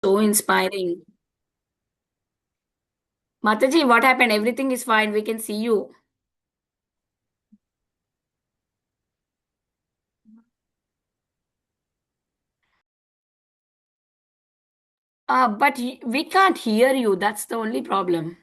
So inspiring. Mataji, what happened? Everything is fine. We can see you. But we can't hear you. That's the only problem.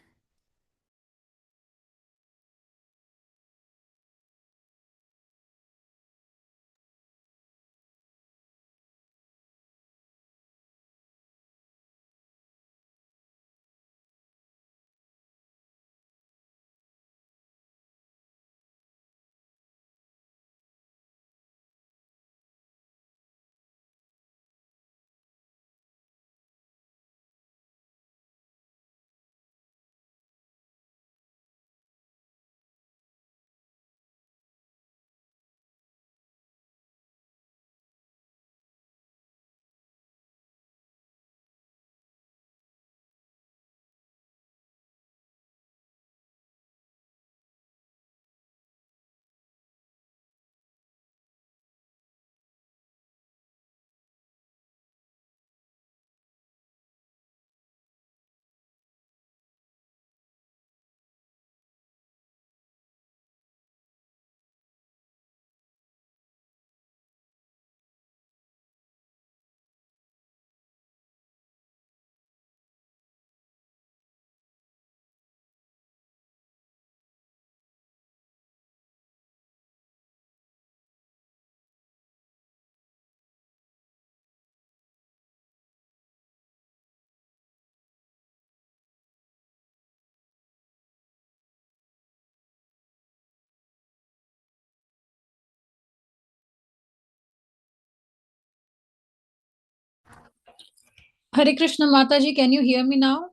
Hare Krishna Mataji, can you hear me now?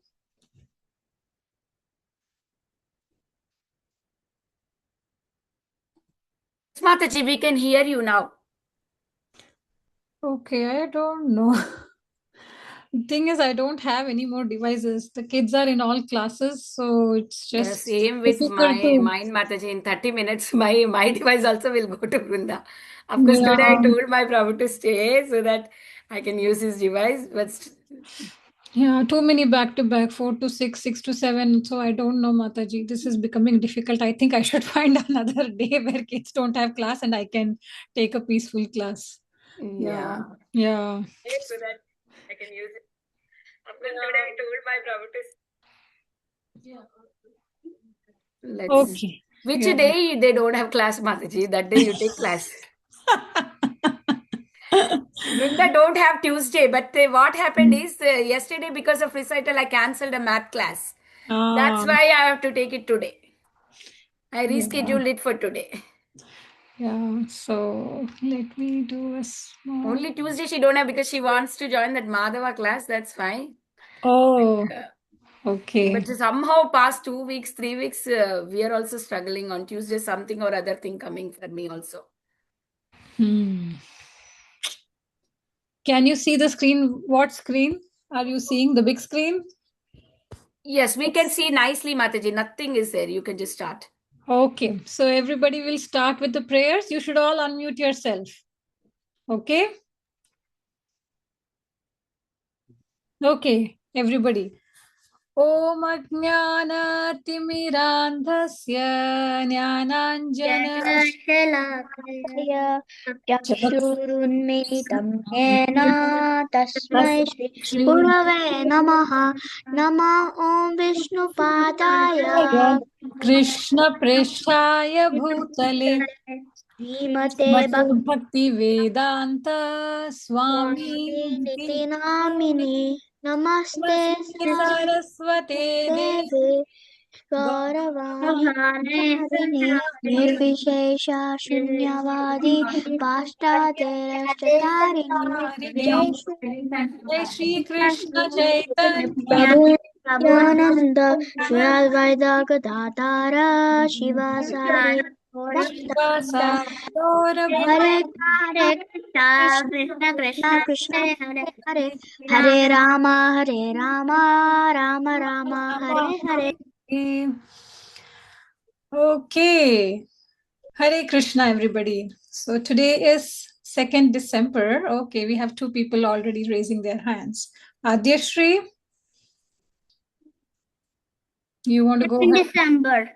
Yes, Mataji, we can hear you now. Okay, I don't know. The thing is, I don't have any more devices. The kids are in all classes, so it's Yeah, just same with difficult my to. mine, Mataji. In 30 minutes, my device also will go to Vrunda. Of course, today I Yeah, told my brother to stay so that I can use his device. But yeah, too many back to back, 4 to 6, 6 to 7. So I don't know, Mataji. This is becoming difficult. I think I should find another day where kids don't have class and I can take a peaceful class. Yeah, yeah, yeah. so that I can use it. Of course, today I told my brother to. Let's. Okay. Which Yeah. day they don't have class, Mataji? That day you take class. Vrinda don't have Tuesday, but what happened is yesterday because of recital I cancelled a math class. That's Ah, why I have to take it today. I yeah. rescheduled it for today. Yeah, so let me do a small. Only Tuesday she don't have because she wants to join that Madhava class. That's fine. Oh, Uh, okay. but somehow past 2 weeks, 3 weeks, we are also struggling on Tuesday. Something or other thing coming for me also. Hmm. Can you see the screen? What screen are you seeing? The big screen? Yes, we can see nicely, Mataji. Nothing is there. You can just start. Okay, so everybody will start with the prayers. You should all unmute yourself. Okay? Okay, everybody. ॐ अज्ञानातिमिरान्धस्य ज्ञानाञ्जन जयशलाकय चक्षुरुन्मिलितं येन तस्मै श्रीगुरवे नमः। नमः ॐ विष्णुपादाय कृष्णप्रेष्ठाय भूतले श्रीमते भक्ति वेदांत स्वामी भक्तिनिति नामिने नमस्ते सरस्वते देवे गौरवाणी निर्विशेष शून्यवादी पाश्चात्यैश्चर्यारिणि जय जय श्री कृष्ण चैतन्य प्रभु नित्यानंद श्री अद्वैत गदाधर शिवासादि शिवासागौर हरे हरे कृष्णा कृष्ण कृष्ण कृष्ण हरे हरे हरे राम राम राम हरे हरे। भक्ति। Okay. Hare Krishna, everybody. So today is 2nd December. Okay, we have two people already raising their hands. Adyashri, you want to go In ahead? December.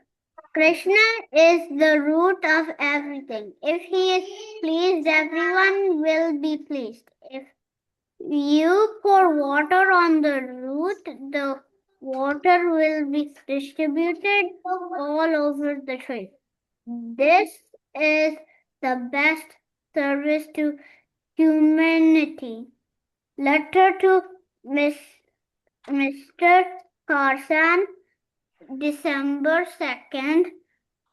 Krishna is the root of everything. If he is pleased, everyone will be pleased. If you pour water on the root, the water will be distributed all over the tree. This is the best service to humanity. Letter to Mr. Carson, December 2nd,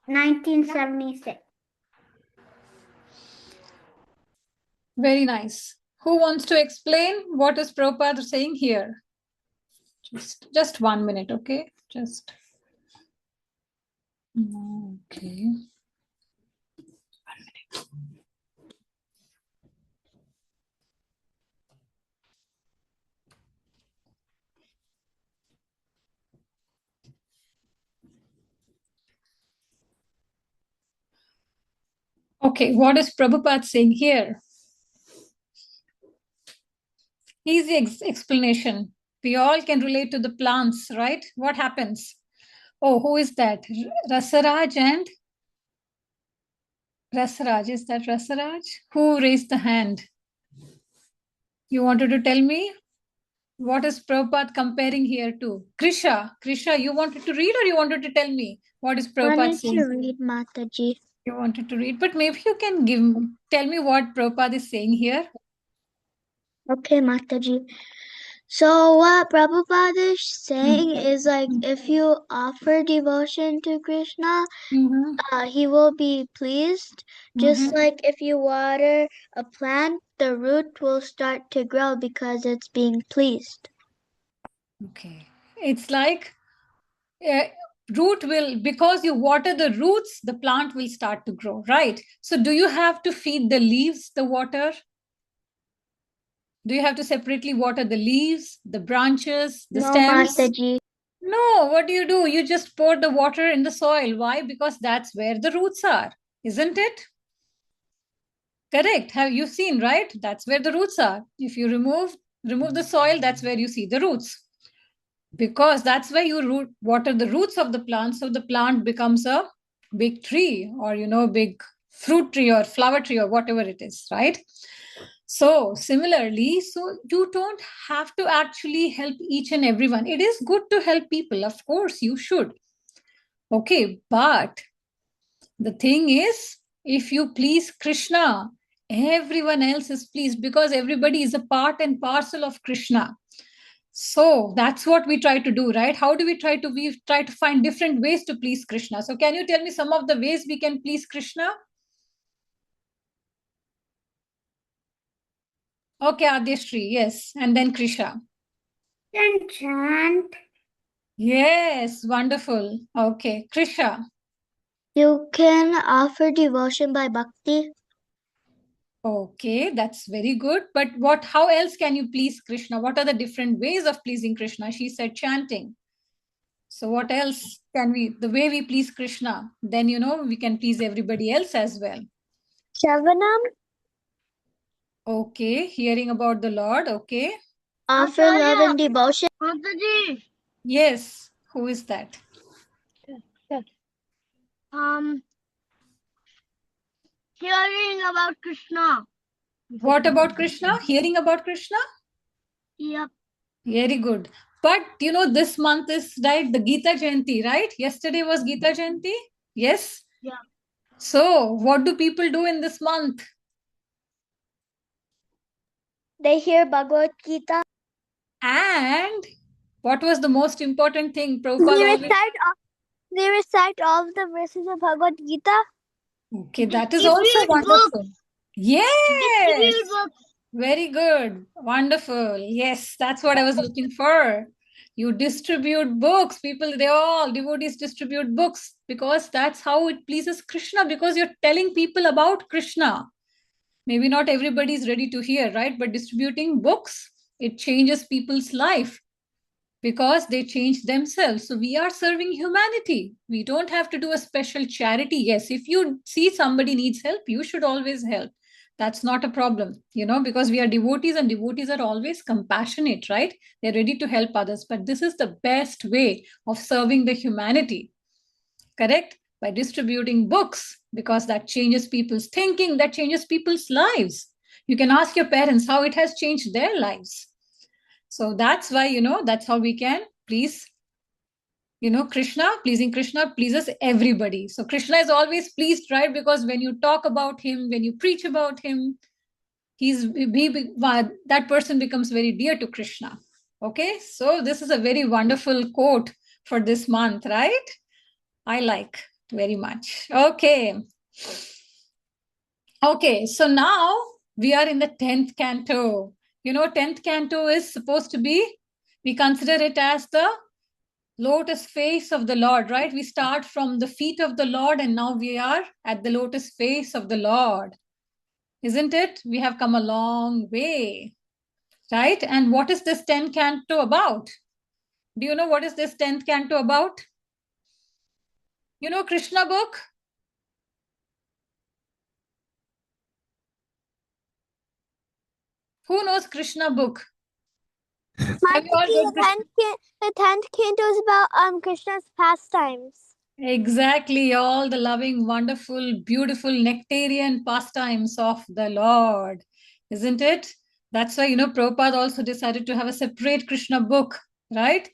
1976. Very nice. Who wants to explain what is Prabhupada saying here? Just 1 minute, okay? Just. Okay. Okay, what is Prabhupada saying here? Easy explanation. We all can relate to the plants, right? What happens? Oh, who is that? Rasaraj and Rasaraj. Is that Rasaraj? Who raised the hand? You wanted to tell me? What is Prabhupada comparing here to? Krisha, you wanted to read or you wanted to tell me? What is Prabhupada Wanted saying? to read, Mataji. You wanted to read, but maybe you can tell me what Prabhupada is saying here. Okay, Mataji. So what Prabhupada is saying is like if you offer devotion to Krishna, he will be pleased. Just like if you water a plant, the root will start to grow because it's being pleased. Okay. It's like root will, because you water the roots, the plant will start to grow, right? So do you have to feed the leaves the water? Do you have to separately water the leaves, the branches, the stems? Mataji. No, what do? You just pour the water in the soil. Why? Because that's where the roots are, isn't it? Correct. Have you seen, right? That's where the roots are. If you remove the soil, that's where you see the roots. Because that's where you water the roots of the plant, so the plant becomes a big tree, or big fruit tree or flower tree or whatever it is, right? So similarly, so you don't have to actually help each and everyone. It is good to help people, of course you should. Okay, but the thing is, if you please Krishna, everyone else is pleased, because everybody is a part and parcel of Krishna. So that's what we try to do, right? How do we try to? We try to find different ways to please Krishna. So can you tell me some of the ways we can please Krishna? Okay, Adyashri, yes. And then Krisha. Then chant. Yes, wonderful. Okay, Krisha. You can offer devotion by bhakti. Okay, that's very good. But how else can you please Krishna? What are the different ways of pleasing Krishna? She said chanting. So what else the way we please Krishna, then we can please everybody else as well. Shavanam. Okay, hearing about the Lord. Okay. Offer love and devotion. Mataji. Yes. Who is that? Hearing about Krishna. What about Krishna? Hearing about Krishna? Yep. Very good. But this month is, right, the Gita Jayanti, right? Yesterday was Gita Jayanti. Yes. Yeah. So what do people do in this month? They hear Bhagavad Gita. And what was the most important thing Prabhupada They recite all of the verses of Bhagavad Gita. Okay, that is also wonderful. Yes. Very good. Wonderful. Yes, that's what I was looking for. You distribute books. Devotees distribute books, because that's how it pleases Krishna, because you're telling people about Krishna. Maybe not everybody is ready to hear, right? But distributing books, it changes people's life, because they change themselves. So we are serving humanity. We don't have to do a special charity. Yes, if you see somebody needs help, you should always help. That's not a problem, because we are devotees, and devotees are always compassionate, right? They're ready to help others. But this is the best way of serving the humanity, correct? By distributing books, because that changes people's thinking, that changes people's lives. You can ask your parents how it has changed their lives. So that's why, that's how we can please, Krishna. Pleasing Krishna pleases everybody. So Krishna is always pleased, right? Because when you talk about him, when you preach about him, that person becomes very dear to Krishna. Okay, so this is a very wonderful quote for this month, right? I like very much. Okay, so now we are in the 10th canto. 10th canto is supposed to be, we consider it as the lotus face of the Lord, right? We start from the feet of the Lord, and now we are at the lotus face of the Lord. Isn't it? We have come a long way, right? And what is this 10th canto about? Do you know what is this 10th canto about? Krishna book? Who knows Krishna book? The 10th canto is about Krishna's pastimes. Exactly, all the loving, wonderful, beautiful, nectarian pastimes of the Lord, isn't it? That's why, Prabhupada also decided to have a separate Krishna book, right?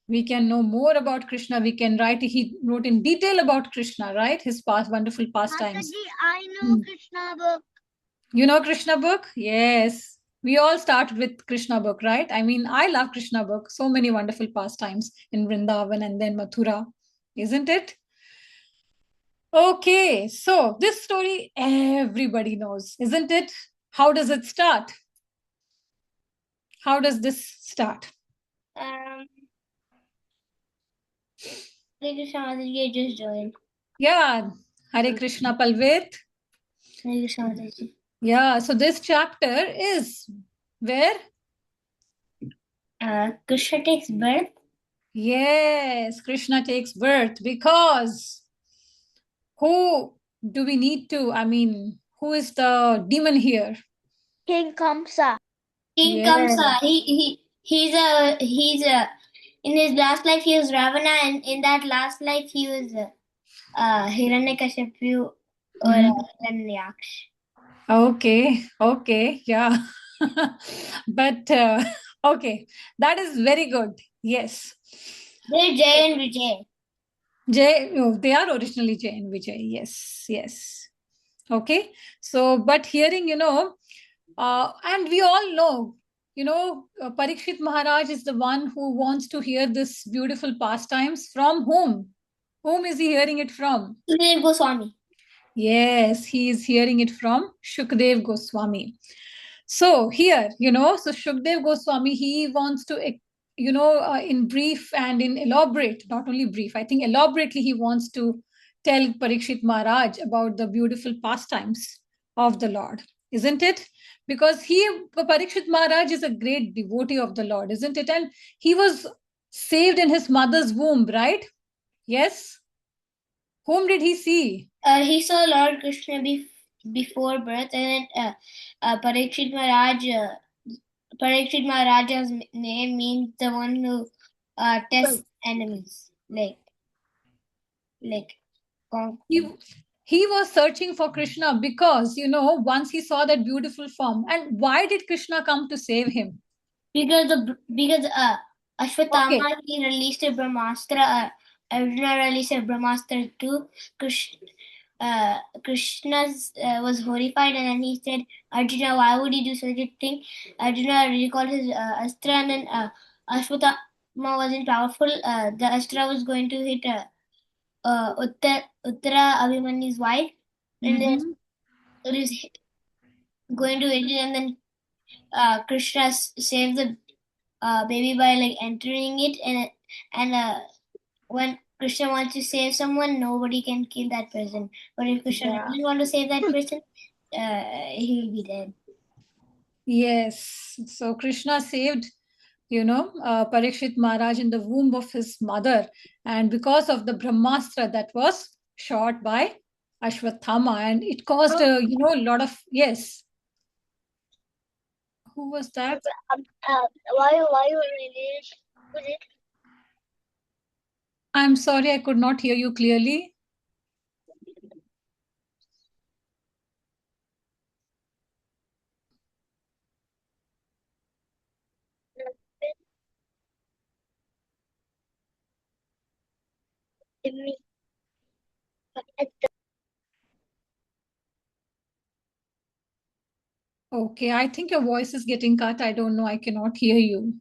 We can know more about Krishna. We can write, he wrote in detail about Krishna, right? His wonderful pastimes. Mataji, I know Krishna book. You know Krishna book? Yes. We all start with Krishna book, right? I mean, I love Krishna book. So many wonderful pastimes in Vrindavan and then Mathura, isn't it? Okay, so this story everybody knows, isn't it? How does it start? How does this start? Hare Krishna, Mataji, just joined. Yeah, Hare Krishna Palvet. Hare Krishna, Mataji. Yeah, so this chapter is where? Krishna takes birth. Yes, Krishna takes birth, because who do we need to, who is the demon here? King Kamsa. King Yeah. Kamsa. He's in his last life he was Ravana, and in that last life he was Hiranyakashipu or Hiranyaksh. Okay, yeah. But okay, that is very good. Yes. They're Jay and Vijay. They are originally Jay and Vijay. Yes. Okay. So, but hearing, and we all know, Parikshit Maharaj is the one who wants to hear this beautiful pastimes from whom? Whom is he hearing it from? Shukdev Goswami. Yes, he is hearing it from Shukdev Goswami. So here, so Shukdev Goswami, he wants to, in brief and in elaborate, not only brief, I think elaborately he wants to tell Parikshit Maharaj about the beautiful pastimes of the Lord, isn't it? Because Parikshit Maharaj is a great devotee of the Lord, isn't it? And he was saved in his mother's womb, right? Yes? Whom did he see? He saw Lord Krishna before birth, and then Parikshit Maharaj's name means the one who tests enemies, like he was searching for Krishna because, once he saw that beautiful form. And why did Krishna come to save him? Because Ashwatthama, he released a Brahmastra. Arjuna released a Brahmastra too. Krishna was horrified, and then he said, Arjuna, why would you do such a thing? Arjuna recalled his astra, and then Ashwatthama wasn't powerful. The astra was going to hit Uttara Abhimanyu's wife, and then it was going to hit it, and then Krishna saved the baby by entering it, and when Krishna wants to save someone, nobody can kill that person. But if Krishna doesn't want to save that person, he will be dead. Yes. So Krishna saved, Parikshit Maharaj in the womb of his mother. And because of the Brahmastra that was shot by Ashwatthama, and it caused, a lot of, yes. Who was that? Why you release it? I'm sorry, I could not hear you clearly. Okay, I think your voice is getting cut. I don't know. I cannot hear you.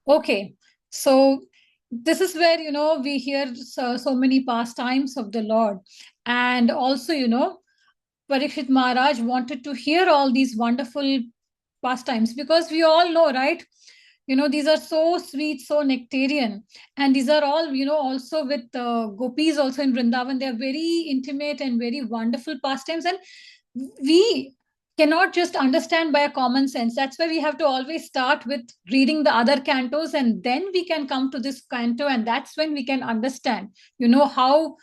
Okay, so this is where, we hear so many pastimes of the Lord. And also, Parikshit Maharaj wanted to hear all these wonderful pastimes because we all know, right? These are so sweet, so nectarian. And these are all, also with gopis also in Vrindavan. They are very intimate and very wonderful pastimes. And we cannot just understand by a common sense. That's why we have to always start with reading the other cantos, and then we can come to this canto, and that's when we can understand, how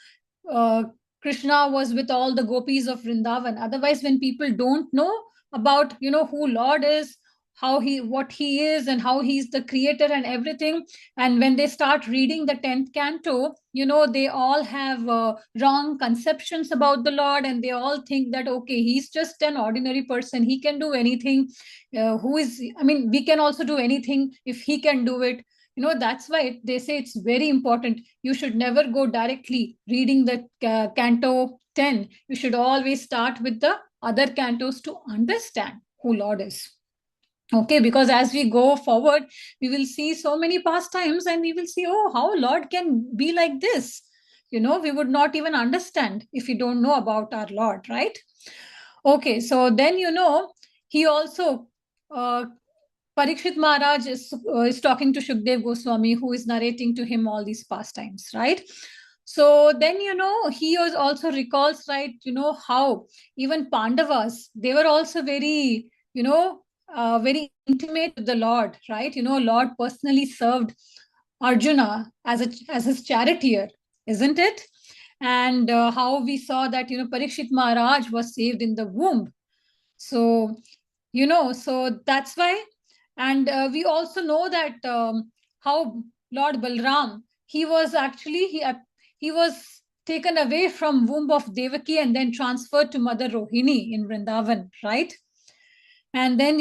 uh, Krishna was with all the gopis of Vrindavan. Otherwise, when people don't know about, who Lord is, what he is, and how he's the creator and everything, and when they start reading the 10th canto, they all have wrong conceptions about the Lord, and they all think that, okay, he's just an ordinary person. He can do anything. We can also do anything if he can do it. That's why they say it's very important. You should never go directly reading the canto 10. You should always start with the other cantos to understand who Lord is. Okay, because as we go forward, we will see so many pastimes, and we will see, oh, how Lord can be like this. We would not even understand if we don't know about our Lord, right? Okay, so then, he also, Parikshit Maharaj is talking to Shukdev Goswami, who is narrating to him all these pastimes, right? So then, he also recalls, right, how even Pandavas, they were also very, very intimate with the Lord, right? Lord personally served Arjuna as his charioteer, isn't it? And how we saw that, Parikshit Maharaj was saved in the womb. So, so that's why. And we also know that how Lord Balram, he was actually, he was taken away from womb of Devaki and then transferred to Mother Rohini in Vrindavan, right? And then,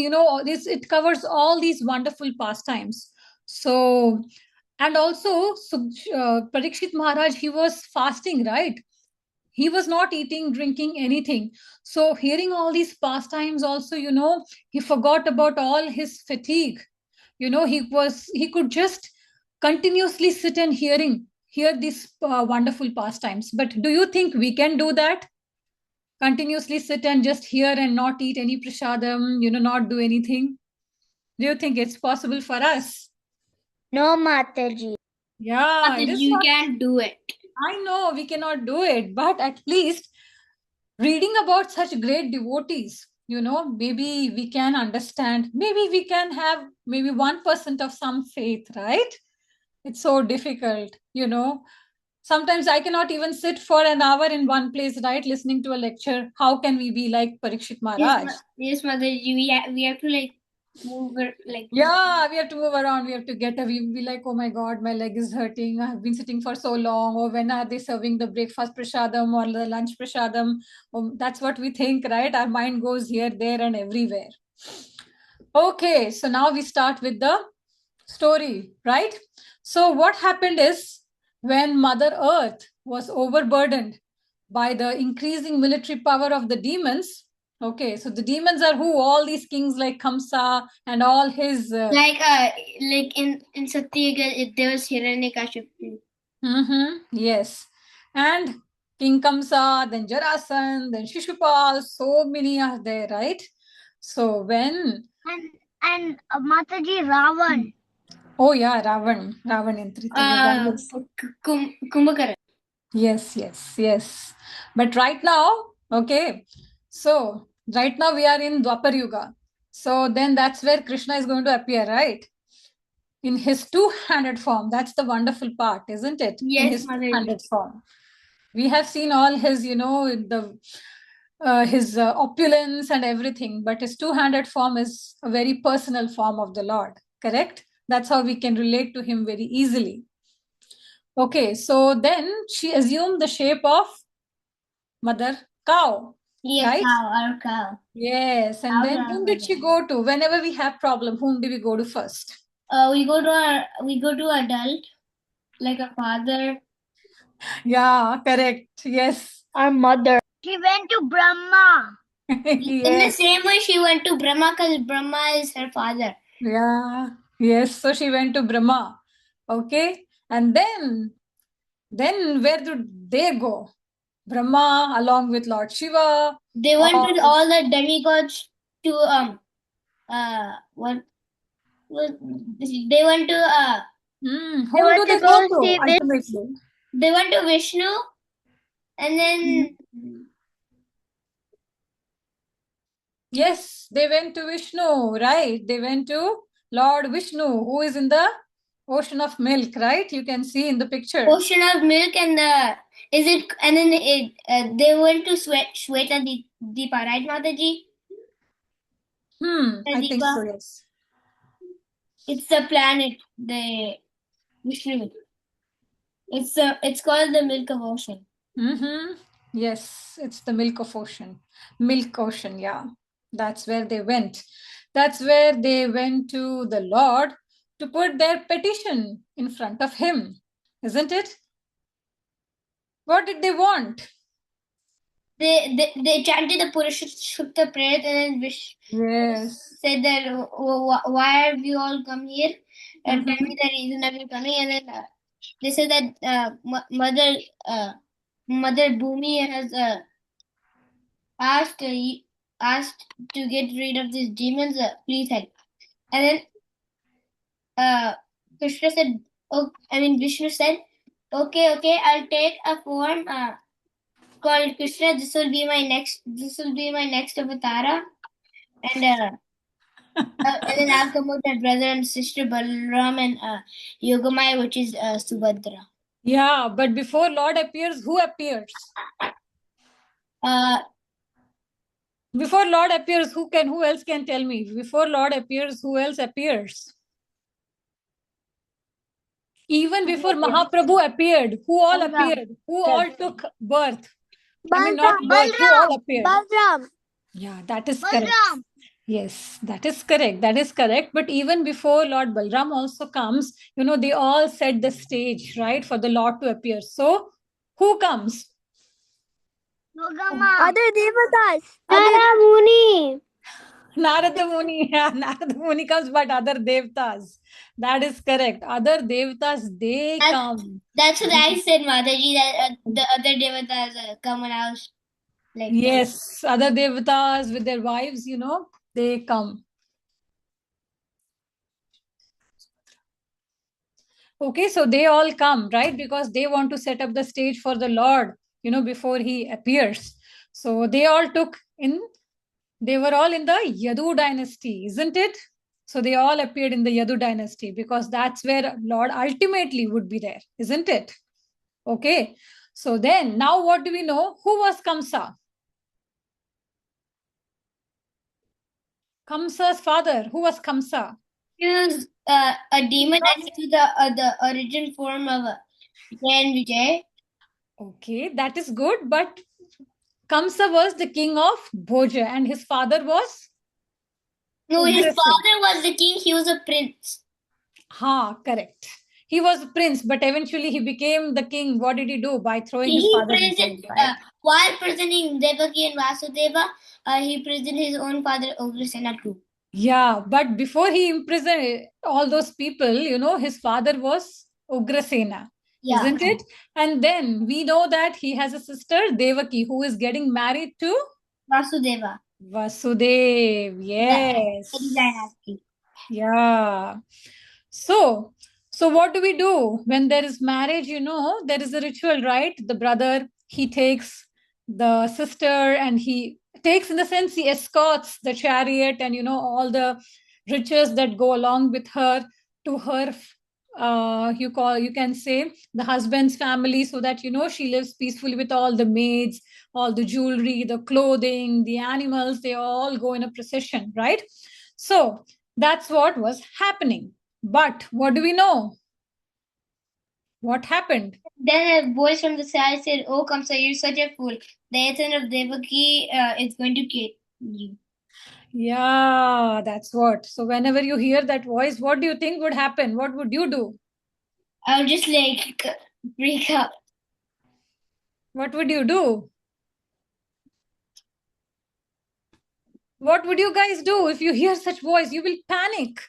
this, it covers all these wonderful pastimes. So, and also, Parikshit Maharaj, he was fasting, right? He was not eating, drinking anything. So hearing all these pastimes also, he forgot about all his fatigue. He could just continuously sit and hear these wonderful pastimes. But do you think we can do that? Continuously sit and just hear and not eat any prasadam, not do anything? Do you think it's possible for us? No, Mataji. Yeah, it is. You can do it. I know we cannot do it, but at least reading about such great devotees, maybe we can understand, maybe we can have maybe 1% of some faith, right? It's so difficult. Sometimes I cannot even sit for an hour in one place, right, listening to a lecture. How can we be like Parikshit Maharaj? Yes, Mataji. We have to move it Yeah, we have to move around. We have to get up. We be like, oh my God, my leg is hurting. I've been sitting for so long. Or when are they serving the breakfast prasadam or the lunch prasadam? That's what we think, right? Our mind goes here, there, and everywhere. Okay, so now we start with the story, right? So what happened is when Mother Earth was overburdened by the increasing military power of the demons. Okay, so the demons are who? All these kings like Kamsa and all his like in Satyuga, there was Hiranyakashipu. Yes. And King Kamsa, then Jarasan, then Shishupal, so many are there, right? So when And Mataji Ravan. oh yeah, Ravan in Tritayuga. Kumbhakara. Yes, yes, yes. But right now, okay, so right now we are in Dwapar Yuga. So then that's where Krishna is going to appear, right? In his two-handed form. That's the wonderful part, isn't it? Yes, In his Mataji. two-handed form. We have seen all his, his opulence and everything, but his two-handed form is a very personal form of the Lord, correct? That's how we can relate to him very easily. Okay, so then she assumed the shape of mother cow, right? Cow. Yes, and then whom did she go to? Whenever we have problem, whom do we go to first? We go to adult, like a father. Yeah, correct. Yes. Our mother. She went to Brahma. In the Yes. same way, she went to Brahma because Brahma is her father. Yeah. Yes. So she went to Brahma. Okay. And then where did they go? Brahma along with Lord Shiva. They went with all the demigods to they went to Whom do they go to ultimately? they went to Vishnu, and then Yes, they went to Vishnu, right? They went to Lord Vishnu, who is in the ocean of milk, right? You can see in the picture. ocean of milk, and they went to Shweta Deepa, right, Mataji? I think so, yes. It's the planet, the Vishnu. It's called the milk of ocean. Yes, it's the milk of ocean. Milk ocean, yeah. That's where they went. That's where they went to the Lord to put their petition in front of him, isn't it? What did they want? They chanted the Purushotta prayer, and then Yes. said that why have you all come here? And tell me the reason of your coming. And then they said that Mother Bhumi has asked to get rid of these demons. Please help. And then Krishna said, "Oh, I mean Vishnu said, okay, I'll take a form called Krishna. This will be my next avatar." And then I'll come with my brother and sister Balaram and Yogamaya, which is Subhadra. Yeah, but before Lord appears, who appears? Before Lord appears, who else can tell me? Before Lord appears, who else appears? Even before Mahaprabhu appeared, who all appeared? Who all took birth? I mean, not birth, who all appeared? Balaram. Yeah, that is correct. Yes, that is correct. That is correct. But even before Lord Balram also comes, they all set the stage, right, for the Lord to appear. So, who comes? Other devatas. Nara Muni. Narada Muni. Yeah, Narada Muni comes, but other devtas. That is correct. Other devtas, they come. That's what I said, Mataji, that the other devatas come around. Like Yes, other devtas with their wives, they come. Okay, so they all come, right? Because they want to set up the stage for the Lord, before he appears. So they were all in the Yadu dynasty, isn't it? So they all appeared in the Yadu dynasty because that's where Lord ultimately would be there, isn't it? Okay, so then now what do we know? Who was Kamsa? Kamsa's father. Who was Kamsa? he was a demon next to the original form of Jay and Vijay. Okay, that is good, but Kamsa was the king of Bhoja and his father was? No, his Ugrasena. father was the king. He was a prince. Correct. He was a prince, but eventually he became the king. What did he do? By throwing his father in jail, right? While presenting Devaki and Vasudeva, he presented his own father Ugrasena too. Yeah, but before he imprisoned all those people, his father was Ugrasena, isn't it? And then we know that he has a sister, Devaki, who is getting married to Vasudeva. Vasudev. Yes. Yeah. So what do we do when there is marriage? There is a ritual, right? The brother, he takes the sister and he takes, in the sense, he escorts the chariot and, all the riches that go along with her to her you can say the husband's family, so that she lives peacefully with all the maids, all the jewelry, the clothing, the animals. They all go in a procession, right? So that's what was happening. But what do we know? What happened? Then a voice from the side said, "Oh, Kamsa, you're such a fool. The son of Devaki is going to kill you." Yeah, that's what. So whenever you hear that voice, what do you think would happen? What would you do? I'll just like break up. What would you do? What would you guys do if you hear such voice? You will panic.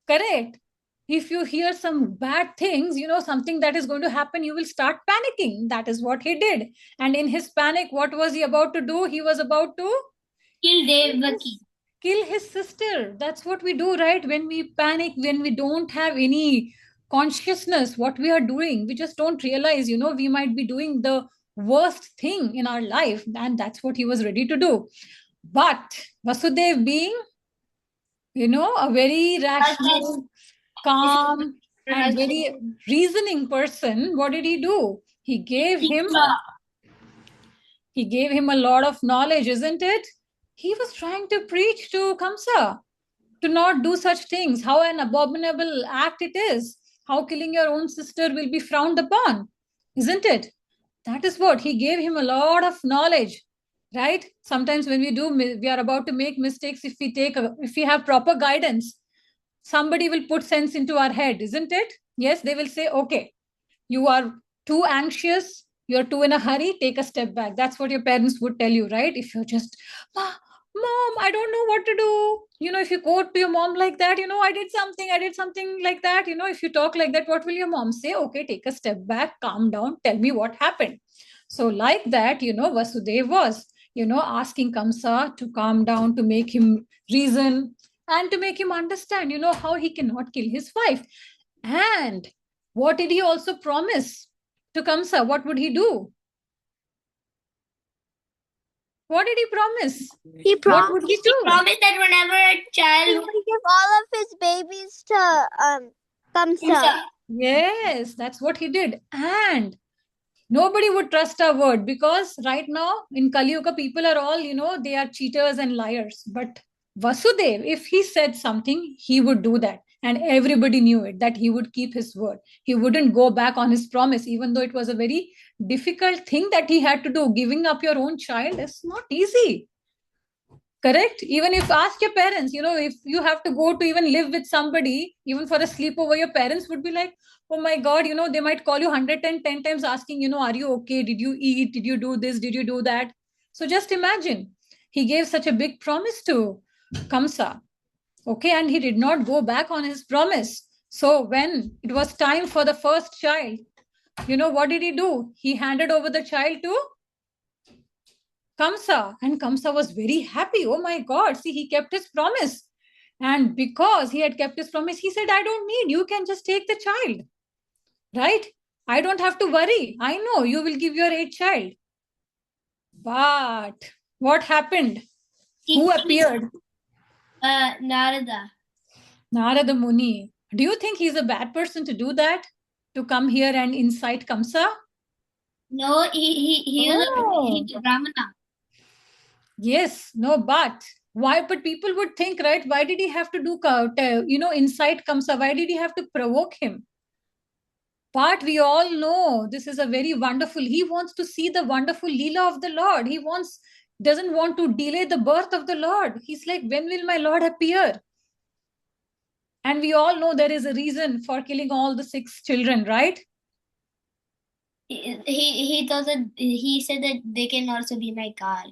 Correct. If you hear some bad things, something that is going to happen, you will start panicking. That is what he did. And in his panic, what was he about to do? He was about to Kill Devaki. Kill his sister. That's what we do, right? When we panic, when we don't have any consciousness what we are doing, we just don't realize, we might be doing the worst thing in our life. And that's what he was ready to do. But Vasudev being, a very rational, calm, and very reasoning person, what did he do? He gave him a lot of knowledge, isn't it? He was trying to preach to Kamsa to not do such things, how an abominable act it is, how killing your own sister will be frowned upon, isn't it? That is what he gave him, a lot of knowledge, right? Sometimes when we are about to make mistakes, if we have proper guidance, somebody will put sense into our head, isn't it? Yes, they will say, okay, you are too anxious, you're too in a hurry, take a step back. That's what your parents would tell you, right? If you're just, mom, I don't know what to do. If you go to your mom like that, I did something like that. If you talk like that, what will your mom say? Okay, take a step back, calm down, tell me what happened. So like that, Vasudev was, asking Kamsa to calm down, to make him reason, and to make him understand, how he cannot kill his wife. And what did he also promise to Kamsa? What would he do? What did he promise? What would he do? He promised that whenever a child He would give all of his babies to Kamsa. Yes, that's what he did. And nobody would trust our word, because right now in Kali Yuga, people are all, they are cheaters and liars. But Vasudev, if he said something, he would do that. And everybody knew it, that he would keep his word. He wouldn't go back on his promise, even though it was a very difficult thing that he had to do. Giving up your own child is not easy. Correct? Even if ask your parents, if you have to go to even live with somebody, even for a sleepover, your parents would be like, oh my God, they might call you 110 times asking, are you okay? Did you eat? Did you do this? Did you do that? So just imagine, he gave such a big promise to Kamsa. Okay, and he did not go back on his promise. So when it was time for the first child, what did he do? He handed over the child to Kamsa, and Kamsa was very happy. Oh my God, see, he kept his promise. And because he had kept his promise, he said, I don't need, you can just take the child, right? I don't have to worry. I know you will give your eighth child. But what happened? Who appeared? Narada. Narada Muni. Do you think he's a bad person to do that? To come here and incite Kamsa? No, he was a Brahmana. Yes, no, but why? But people would think, right? Why did he have to do, incite Kamsa? Why did he have to provoke him? But we all know this is a very wonderful. He wants to see the wonderful Leela of the Lord. Doesn't want to delay the birth of the Lord. He's like, when will my Lord appear? And we all know there is a reason for killing all the 6 children, right? He thought that he said that they can also be my God,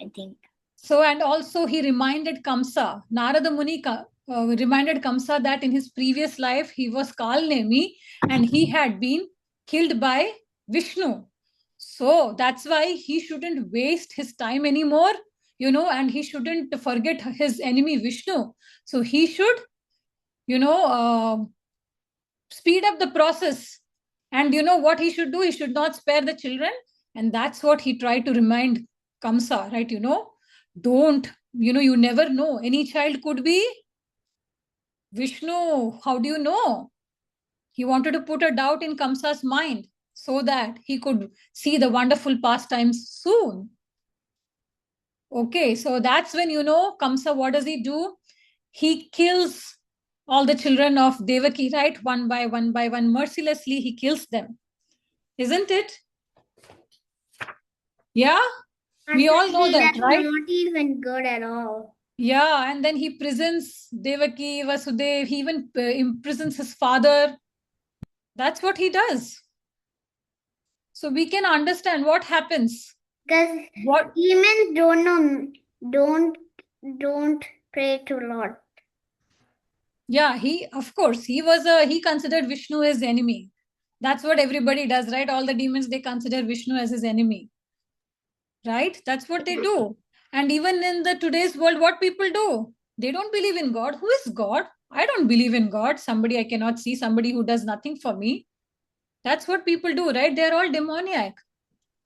I think. So, and also he reminded Kamsa, Narada Muni reminded Kamsa that in his previous life he was Kalnemi and he had been killed by Vishnu. So that's why he shouldn't waste his time anymore, and he shouldn't forget his enemy Vishnu. So he should, speed up the process. And what he should do? He should not spare the children. And that's what he tried to remind Kamsa, right? Don't, you never know. Any child could be Vishnu. How do you know? He wanted to put a doubt in Kamsa's mind so that he could see the wonderful pastimes soon. Okay, so that's when, Kamsa, what does he do? He kills all the children of Devaki, right? One by one, mercilessly he kills them. Isn't it? Yeah? We all know that, That's right? not even good at all. Yeah, and then he prisons Devaki, Vasudev. He even imprisons his father. That's what he does. So we can understand what happens. Because What? demons don't pray to Lord. Yeah, he considered Vishnu as enemy. That's what everybody does, right? All the demons, they consider Vishnu as his enemy. Right? That's what they do. And even in the today's world, what people do? They don't believe in God. Who is God? I don't believe in God. Somebody I cannot see, somebody who does nothing for me. That's what people do, right? They're all demoniac.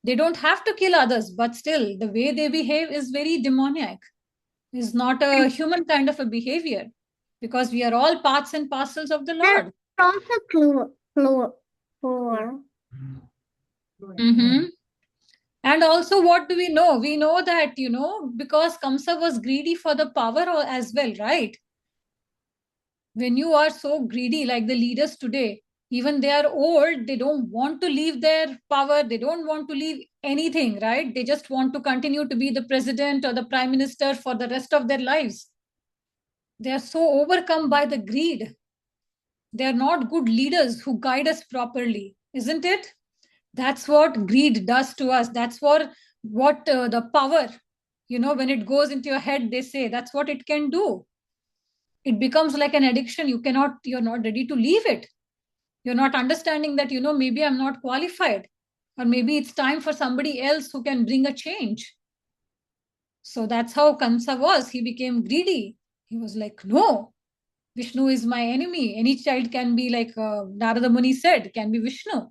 They don't have to kill others, but still, the way they behave is very demoniac. It's not a human kind of a behavior, because we are all parts and parcels of the Lord. Also poor. Mm-hmm. And also, what do we know? We know that, because Kamsa was greedy for the power as well, right? When you are so greedy, like the leaders today, even they are old, they don't want to leave their power, they don't want to leave anything, right? They just want to continue to be the president or the prime minister for the rest of their lives. They are so overcome by the greed. They are not good leaders who guide us properly, isn't it? That's what greed does to us. That's what the power, when it goes into your head, they say that's what it can do. It becomes like an addiction. You're not ready to leave it. You're not understanding that, maybe I'm not qualified, or maybe it's time for somebody else who can bring a change. So that's how Kamsa was. He became greedy. He was like, no, Vishnu is my enemy. Any child can be, like Narada Muni said, can be Vishnu.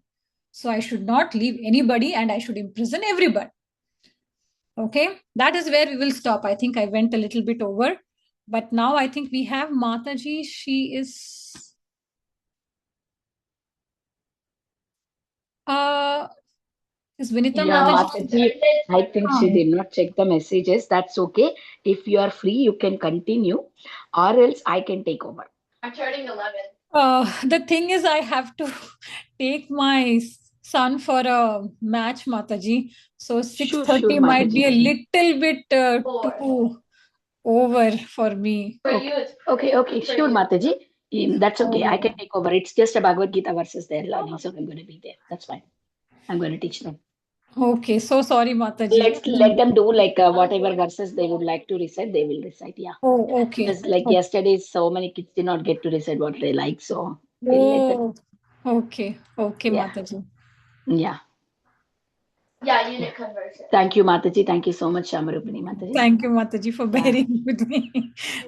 So I should not leave anybody and I should imprison everybody. Okay, that is where we will stop. I think I went a little bit over. But now I think we have Mataji. She is... is Vinita Mataji? Mataji, I think she did not check the messages. That's okay. If you are free, you can continue, or else I can take over. I'm turning 11. The thing is, I have to take my son for a match, Mataji. So 6:30 Sure, might be a Mataji. little bit too over for me. Okay, sure, Mataji. That's okay. I can Oh. take over. It's just a Bhagavad Gita versus their learning, so I'm going to be there. That's fine. I'm going to teach them. Okay, so sorry, Mataji. Let them do like whatever verses they would like to recite, they will recite. Yeah. Oh, okay. Because like yesterday, so many kids did not get to recite what they like, so we'll let them. Okay, Yeah. Mataji. Yeah. Yeah, unit conversion. Thank you, Mataji. Thank you so much, Shyamarupini Mataji. Thank you, Mataji, for bearing with me.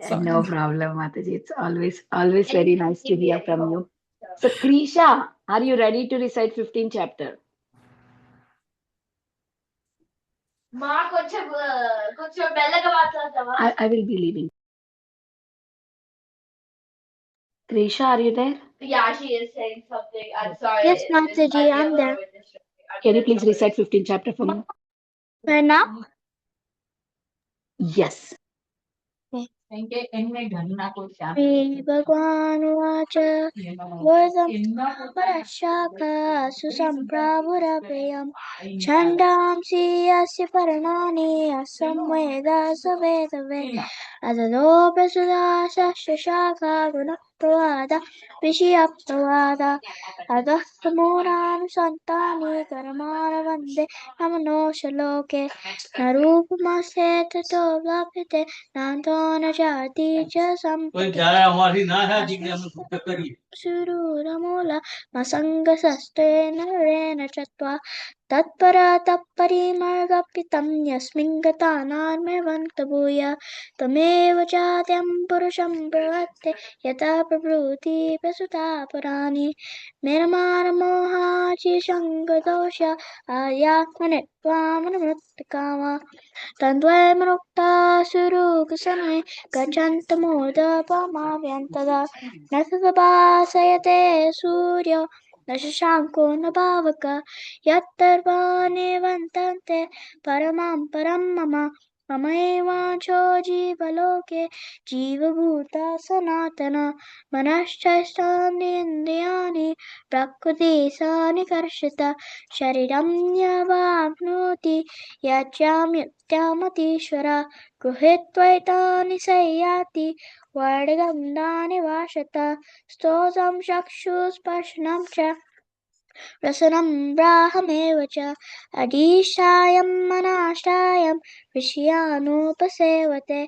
No problem, Mataji. It's always very nice to hear from you. So, Krisha, are you ready to recite 15th chapter? Ma, koncham mellaga maatladava. I will be leaving. Krisha, are you there? Yeah, she is saying something. I'm sorry. Yes, Mataji, I'm there. Can you please recite 15th chapter for me? Right now? Yes. Shri Bhagwan Vacha Vardam Parashaka Susamprabhurabhyam Chandamsi Asya Paranani Asamveda Savedave Adado Prasada Shashaka Gunapavada Vishiyapavada Adahtamuranu Santani Karamana Vande Namano Shaloke Narupamase Tato Lapite Nantona Jati Sampati Sururamola Masanga Sastena Rena Chatwa तत्परिमर्गपितं यस्मिन् गता नार्म्यवन्तभूय तमेव चाद्यं पुरुषं प्रवत्ते यथा प्रभृति प्रसुता पुराणी निर्माणमोहाचिशङ्गदोष आर्यात्मनित्वामनुमृत्तिकामा तद्वैर्मुक्ता सुरुकुसमे गच्छन्तमोदपमाव्यन्तदा न तदभासयते सूर्यो न शशाङ्को न पावक यत्तर्वाणि वर्तन्ते परमां परं मम ममैवांशो जीवलोके जीवभूता सनातन मनश्चैष्टानीन्द्रियाणि प्रकृति स निकर्षित शरीरं यवाप्नोति यच्चाम्युत्यामतीश्वर गृहीत्वैतानि संयाति वर्णगन्धानि वाशत स्तोत्रं चक्षुस्पर्शनं च रसनं ब्राह्ममेव च अधीशायं मनाशायं विषयानुपसेवते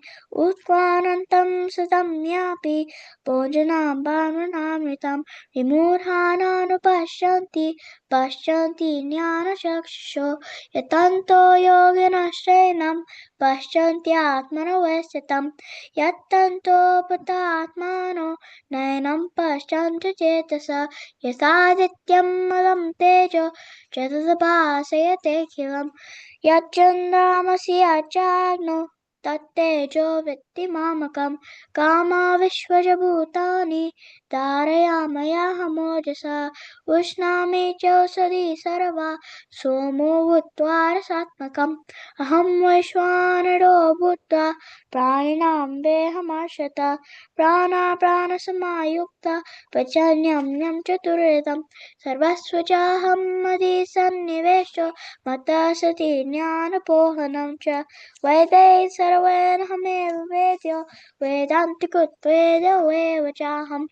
उत्क्रान्तं सतं यापि भोजनां ब्राह्मणामृतं विमूढानानुपश्यन्ति पश्यन्ति ज्ञानचक्षुषो यतन्तो योगिनश्चैनं पश्यन्त्यात्मनो व्यस्थितं यत्तन्तोपतात्मानो नयनं पश्यन्ति चेतसा यथादित्यं मलं तेजो जगद्भासयतेऽखिलं यच्चन्द्रामसि यच्चाग्नो तत्तेजो विद्धि मामकं कामा विश्वभूतानि धारयामयाहमोजसा उष्णामि चौषधि सर्वा सोमो भूत्वा रसात्मकम् अहं वैश्वानरो भूत्वा प्राणिनां देहमाश्रिता प्राणसमायुक्ता पचन्यं चतुर्विधं सर्वस्वचाहं मदि सन्निवेशो मता सति ज्ञानपोहनं च वैदैः सर्वैरहमेव वेद्यो वेदान्तिकृत्वेदो एव चाहं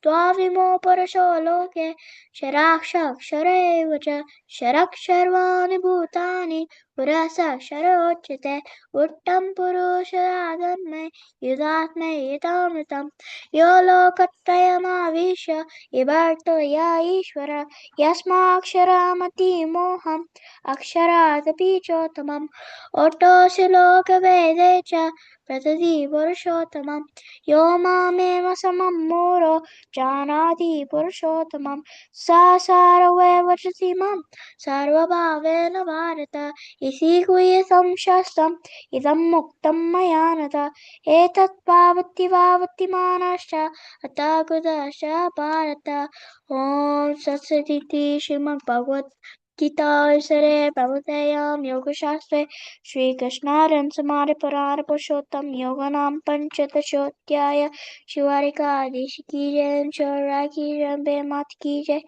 त्वाविमो पुरुषो लोके क्षराक्षर एव च क्षरक्षर्वाणि भूतानि पुरःक्षरोच्यते उत्तम पुरुषादन्मे युधात्मैतामृतं यो लोकत्रयमाविश्य विभक्तो य ईश्वर यस्माक्षरमतिमोहम् अक्षरादपि चोत्तमम् ओटोऽसि लोकवेदे च प्रतति पुरुषोत्तमं यो मामेव समं मूढो जानाति पुरुषोत्तमं सा सारवैव वचति मां सर्वभावेन भारत इति गुह्यतं शास्त्रम् इदं मुक्तं मया नघ एतत् पावति मानश्च अतः कृतश्च भारत ॐ सत्सदिति श्रीमद्भगवद्गीतासरे प्रभुतयां योगशास्त्रे श्रीकृष्णार्जुनसंवादे पुराणपुरुषोत्तम योगानां पञ्चदशोऽध्याय शिवारिकाधीश की जय शिवराय की जय बेमात की जय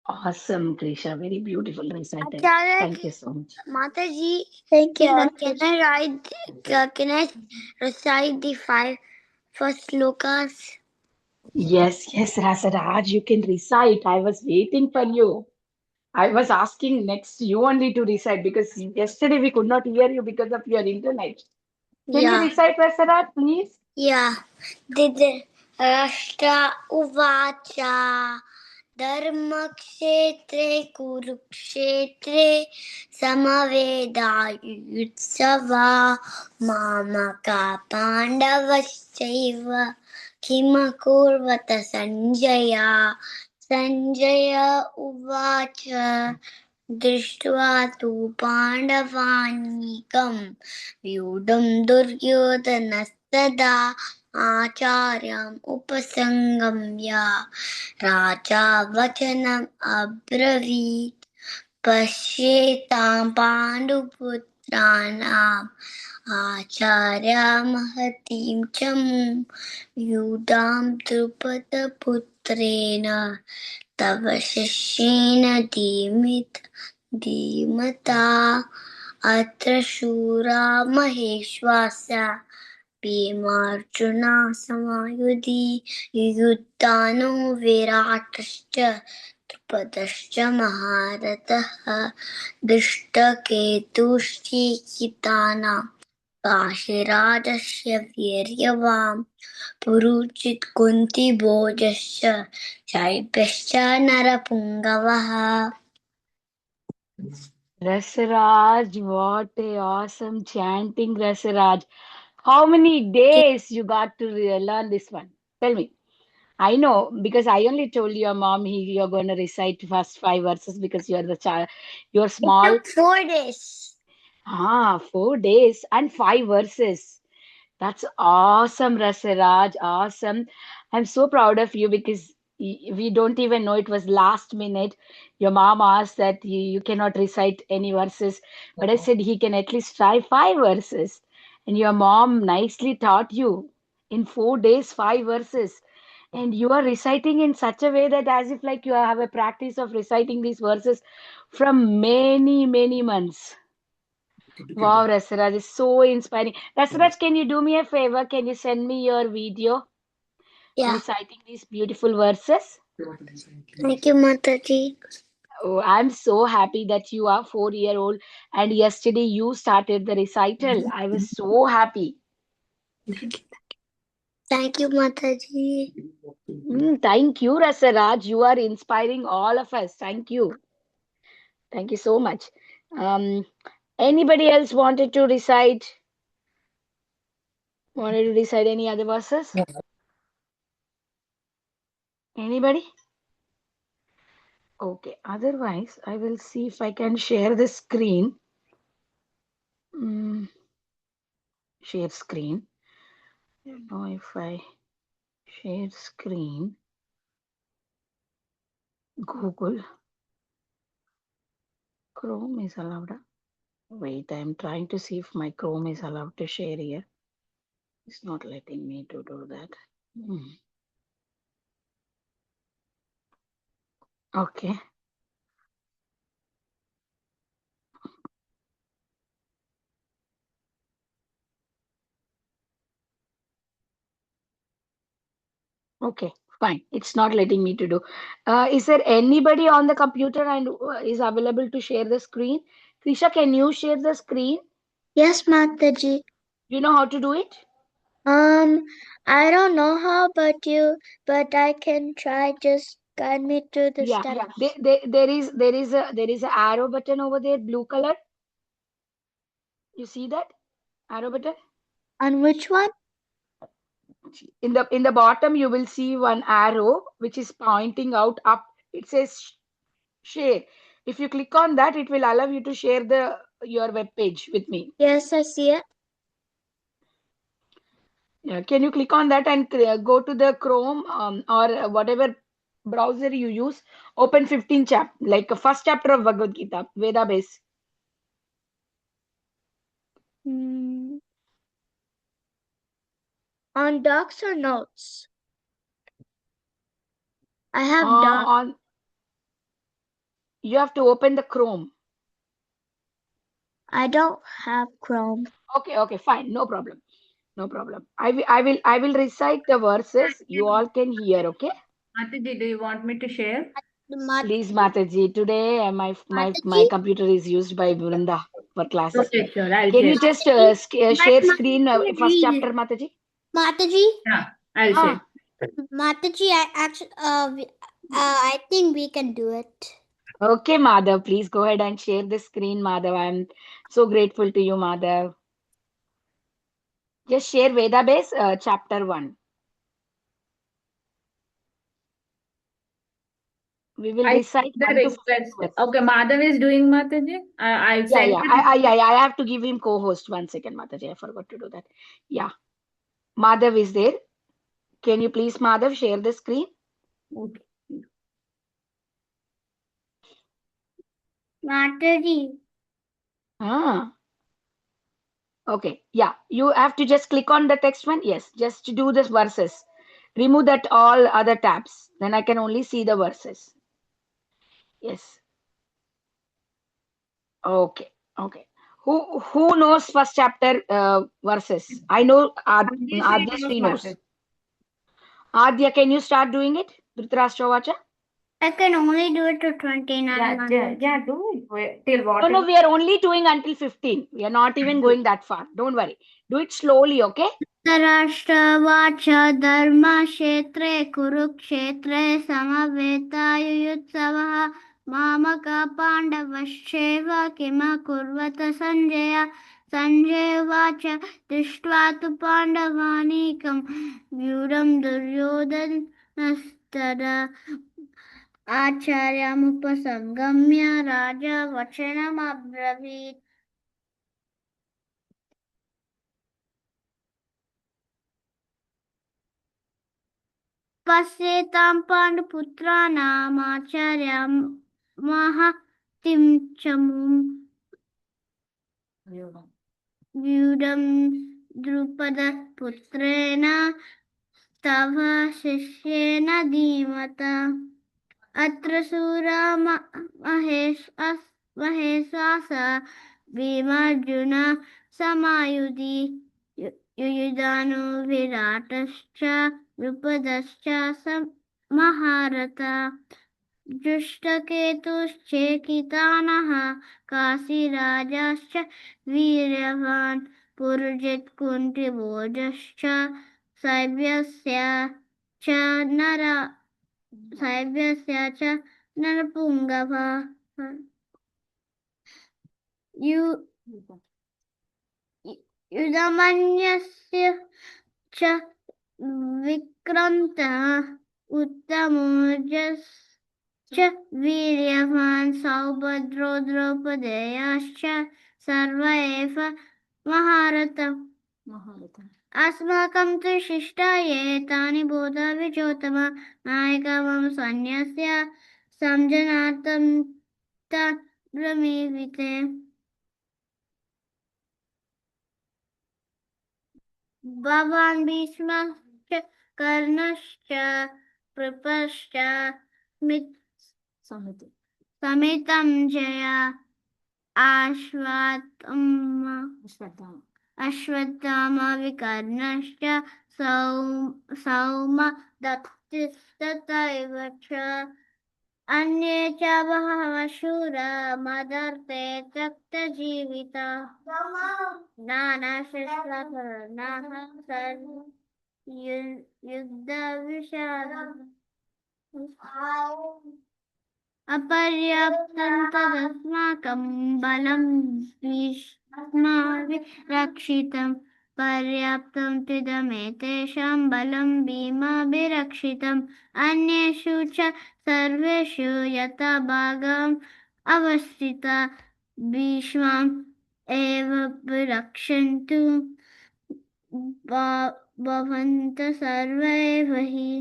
Awesome, Krisha. Very beautiful recital. Acharya, Thank you so much. Mataji, Thank you, can I recite the 5 first slokas? Yes, yes, Rasaraj, you can recite. I was waiting for you. I was asking next you only to recite because yesterday we could not hear you because of your internet. Can you recite, Rasaraj, please? Yeah. Rashtra Uvacha धर्मक्षेत्रे कुरुक्षेत्रे समवेदायुत्सवा मामका पाण्डवश्चैव किमकुर्वत सञ्जय सञ्जय उवाच दृष्ट्वा तु पाण्डवानीकं व्यूढं दुर्योधनस्तदा आचार्यम् उपसंगम्य राजा वचनम् अब्रवीत् पश्येतां पाण्डुपुत्राणाम् आचार्य महतीं च व्यूढां द्रुपदपुत्रेण तव शिष्येन धीमता अत्र शूरा महेश्वासा भीमार्जुना समायुधि युयुधानो विराटश्च द्रुपदश्च महारथः दृष्टकेतुश्चेकितानां काशीराजस्य वीर्यवान् पुरुचित् कुन्तिभोजश्च शैब्यश्च नरपुङ्गवः. Rasaraj, what a awesome chanting, Rasaraj. How many days you got to learn this one? Tell me. I know because I only told your mom you're going to recite first 5 verses because you're the child, you're It small. took 4 days. 4 days and 5 verses. That's awesome, Rasiraj. Awesome. I'm so proud of you because we don't even know it was last minute. Your mom asked that you cannot recite any verses, but I said he can at least try 5 verses. And your mom nicely taught you in 4 days, 5 verses. And you are reciting in such a way that as if like you have a practice of reciting these verses from many, many months. Wow, Rasiraj is so inspiring. Rasiraj, can you do me a favor? Can you send me your video Yeah. reciting these beautiful verses? Thank you, Mataji. Oh, I'm so happy that you are 4-year-old and yesterday you started the recital. I was so happy. Thank you, Mataji. Thank you, Rasiraj. You are inspiring all of us. Thank you. Thank you so much. Um, Anybody else wanted to recite any other verses? Anybody? Okay, otherwise, I will see if I can share the screen. Share screen. I don't know if I share screen. Google Chrome is allowed. Wait, I'm trying to see if my Chrome is allowed to share here. It's not letting me to do that. Okay. Okay, fine. It's not letting me to do. Is there anybody on the computer and is available to share the screen? Krisha, can you share the screen? Yes, Mataji. You know how to do it? I don't know how, but I can try. Just guide me through the Yeah. steps. There is a arrow button over there, blue color. You see that arrow button? On which one? In the bottom, you will see one arrow which is pointing out up. It says share. If you click on that, it will allow you to share your web page with me. Yes, I see it. Yeah, can you click on that and go to the Chrome or whatever browser you use? Open 15 like a first chapter of Bhagavad Gita, Veda base. On docs or notes? I have docs. You have to open the Chrome. I don't have Chrome. Okay, fine, no problem. No problem. I will recite the verses. You all can hear, okay? Mataji, do you want me to share? Please, Mataji. Today my computer is used by Vrinda for classes. Okay, sure. I'll Can share. you just share screen first chapter, Mataji? Mataji? Yeah, I'll share. Mataji, I think we can do it. Okay, Madhav, please go ahead and share the screen, Madhav. I'm so grateful to you, Madhav. Just share Veda base chapter 1. We will I recite see the 1 to 15 request. words. Okay, Madhav is doing Mataji. I'll Yeah, send yeah. I have to give him co-host. 1 second, Mataji. I forgot to do that. Yeah. Madhav is there. Can you please, Madhav, share the screen? Okay. Mataji. Okay. Yeah. You have to just click on the text one. Yes. Just to do this verses. Remove that all other tabs. Then I can only see the verses. Yes. Okay. Okay. Who knows first chapter verses? I know Adya Sri knows. Adya, can you start doing it? Dhritarashtra Vacha? I can only do it to 29. Yeah, do it. Till what? No, we are only doing until 15. We are not even going that far. Don't worry. Do it slowly, okay? धृतराष्ट्रवाच धर्मक्षेत्रे कुरुक्षेत्रे समवेतायुयुत्सवः मामका पाण्डवश्चैव किमकुर्वत सञ्जय सञ्जय उवाच दृष्ट्वा तु पाण्डवानीकं व्यूढं दुर्योधनस्तदा आचार्यमुपसंगम्य राजा वचनमब्रवीत् पश्येतां पाण्डुपुत्राणामाचार्यं महतिं चमुं व्यूढं द्रुपदपुत्रेण तव शिष्येन धीमता अत्र शूरा महेशास भीमार्जुन समायुधि युयुधानो विराटश्च द्रुपदश्च महारथा दुष्टकेतुश्चेकितानः काशीराजाश्च वीर्यवान् पुरुजित् कुन्तिभोजश्च शैब्यस्य च नरपुङ्गवः युधमन्यस्य च विक्रन्तः उत्तमोजश्च वीर्यवान् सौभद्रो द्रौपदेयाश्च सर्व एव महारथम् अस्माकं तु शिष्टाये तानि बोधाविचोत्तम नायका मम सैन्यस्य संजनार्थं तद्ब्रमीविते भवान् भीष्मश्च कर्णश्च कृपश्च समितं जया अश्वत्थामा विकर्णश्च सौम दत्तिस्तथैव च अन्ये च बहवः शूरा मदर्थे त्यक्तजीविताः नानाशस्त्रकर्णाः युद्धविशारदाः अपर्याप्तं तदस्माकं बलं भीष्माभिरक्षितं पर्याप्तं तिदमेतेषां बलं भीमाभिरक्षितम् अन्येषु च सर्वेषु यथा भागम् अवस्थिता भीष्माम् एव रक्षन्तु भवन्तः सर्वे हि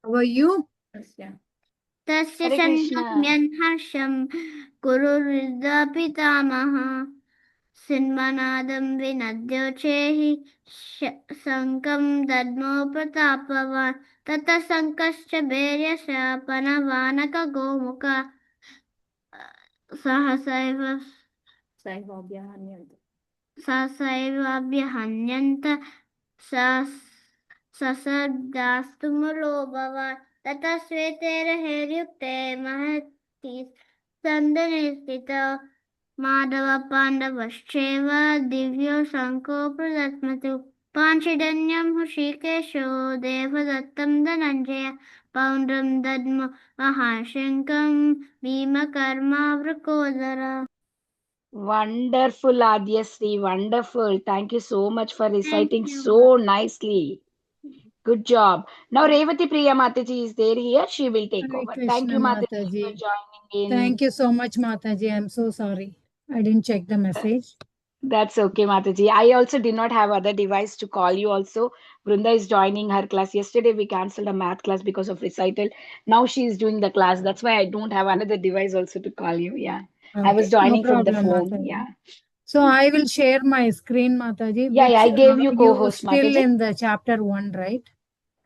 How are you? तस्य Hare Krishna. सन्नम्यन् हर्षं कुरुर्वृद्धपितामहः सिंहनादं विनद्योचेः शङ्खं दद्मो प्रतापवान् ततः शङ्खश्च भैर्यश्च पनवानकगोमुख सहसैवाभ्यहन्यन्त सशब्दास्तु मुलोभवान् ततः श्वेतैर्हैर्युक्ते महति सन्दने स्थितौ Madhav पाण्डवश्चैव दिव्यो शङ्खो प्रदत्मतु पाञ्चजन्यं हृषीकेशो देवदत्तं Dhananjay पौण्ड्रं दद्म महाशङ्खं भीमकर्मावृकोदरा. Wonderful, Adyasri. Wonderful. Thank you so much for reciting you. so nicely. Good job. Now, Revathy Priya Mataji is there here. She will take Hare over. Krishna, Thank you, Mataji, Mataji. for joining in. Thank you so much, Mataji. I'm so sorry. I didn't check the message. That's okay, Mataji. I also did not have other device to call you also. Vrunda is joining her class. Yesterday, we cancelled a math class because of recital. Now she is doing the class. That's why I don't have another device also to call you. Yeah. Okay. I was No joining from the problem, phone. Mataji. Yeah. So I will share my screen, Mataji. Yeah, I gave you you co-host, still Mataji. in the chapter 1, right?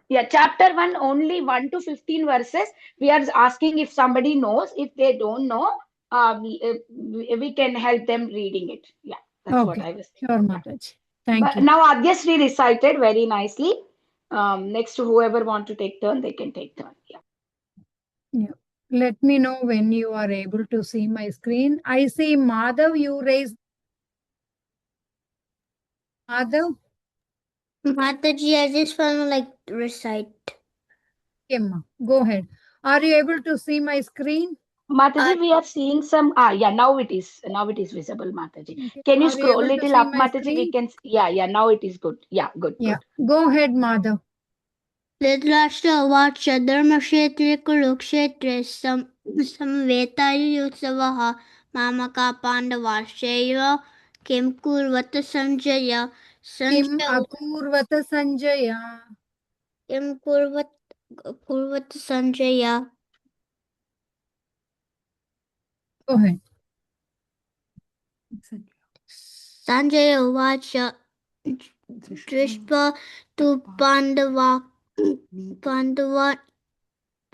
Yeah, chapter 1, only 1 to 15 verses. We are asking if somebody knows. If they don't know, we can help them reading it. Yeah, that's what I was saying. Sure, Mataji. Thank But you. now Adyasri recited very nicely. Next, whoever want to take turn, they can take turn. Yeah. Yeah. Let me know when you are able to see my screen. I see Madhav, you raised. Madhav, Mataji, I just want to like recite. okay, ma. Go ahead. Are you able to see my screen? Mataji, we are seeing some. Yeah, now it is. Now it is visible, Mataji. Okay. Can you Are you scroll able to little see up, my Mataji? We screen? can. Yeah. Now it is good. Yeah, good, Yeah. good. Go ahead, Madhav. धृतराष्ट्रवाच धर्मक्षेत्रे कुरुक्षेत्रे समवेतायुत्सवः मामका पाण्डवाश्चैव किं कुर्वत Sanjay Kim akurvata Sanjaya. किं कुर्वत Sanjay Go ahead. Sanjay उवाच दृष्ट्वा तु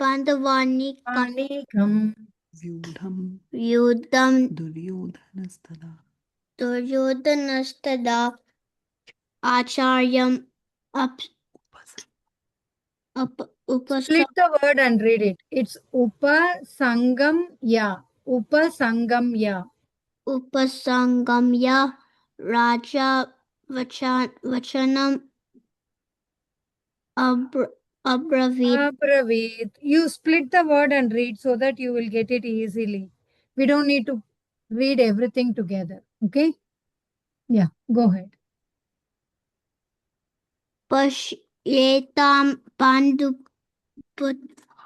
पाण्डवानीकं Anikam. व्यूढं दुर्योधनस्तदा आचार्यम् Split the word and read it. It's Upa Sangam Ya. Upa Sangam Ya. उपसंगम्य राजा वचनम् अब्रवीत्. Abravit. You split the word and read so that you will get it easily. We don't need to read everything together. Okay? Yeah, go ahead. पश्येतां